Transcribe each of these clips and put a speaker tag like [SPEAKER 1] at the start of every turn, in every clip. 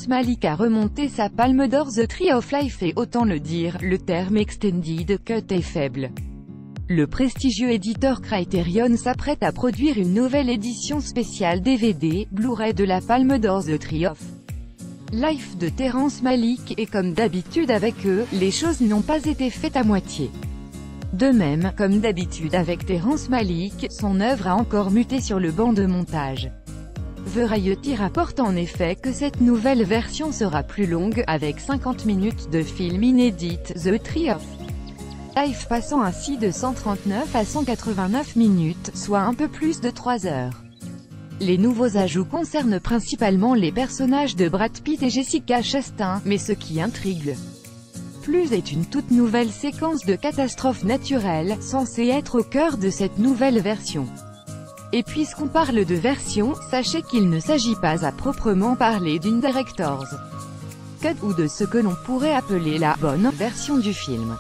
[SPEAKER 1] Terrence Malick a remonté sa palme d'or. The Tree of Life, et autant le dire, le terme Extended Cut est faible. Le prestigieux éditeur Criterion s'apprête à produire une nouvelle édition spéciale DVD, Blu-ray de la palme d'or The Tree of Life de Terrence Malick, et comme d'habitude avec eux, les choses n'ont pas été faites à moitié. De même, comme d'habitude avec Terrence Malick, son œuvre a encore muté sur le banc de montage. Variety rapporte en effet que cette nouvelle version sera plus longue, avec 50 minutes de film inédit, The Tree of Life passant ainsi de 139 à 189 minutes, soit un peu plus de 3 heures. Les nouveaux ajouts concernent principalement les personnages de Brad Pitt et Jessica Chastain, mais ce qui intrigue plus est une toute nouvelle séquence de catastrophes naturelles, censée être au cœur de cette nouvelle version. Et puisqu'on parle de version, sachez qu'il ne s'agit pas à proprement parler d'une director's cut, ou de ce que l'on pourrait appeler la bonne version du film.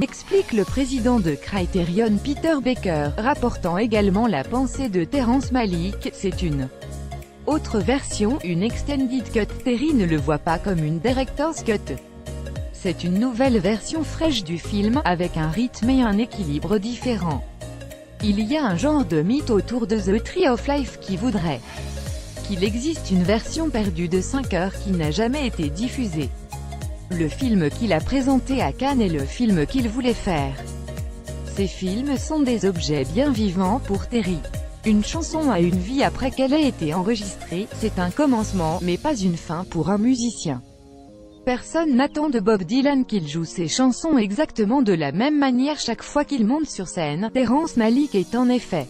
[SPEAKER 1] Explique le président de Criterion Peter Baker, rapportant également la pensée de Terrence Malick. C'est une autre version, une extended cut. Terry ne le voit pas comme une director's cut. C'est une nouvelle version fraîche du film, avec un rythme et un équilibre différents. Il y a un genre de mythe autour de The Tree of Life qui voudrait qu'il existe une version perdue de 5 heures qui n'a jamais été diffusée. Le film qu'il a présenté à Cannes est le film qu'il voulait faire. Ces films sont des objets bien vivants pour Terry. Une chanson a une vie après qu'elle ait été enregistrée, c'est un commencement, mais pas une fin pour un musicien. Personne n'attend de Bob Dylan qu'il joue ses chansons exactement de la même manière chaque fois qu'il monte sur scène. Terrence Malick est en effet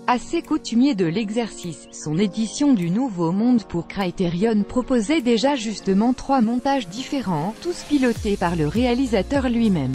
[SPEAKER 1] assez coutumier de l'exercice. Son édition du Nouveau Monde pour Criterion proposait déjà justement 3 montages différents, tous pilotés par le réalisateur lui-même.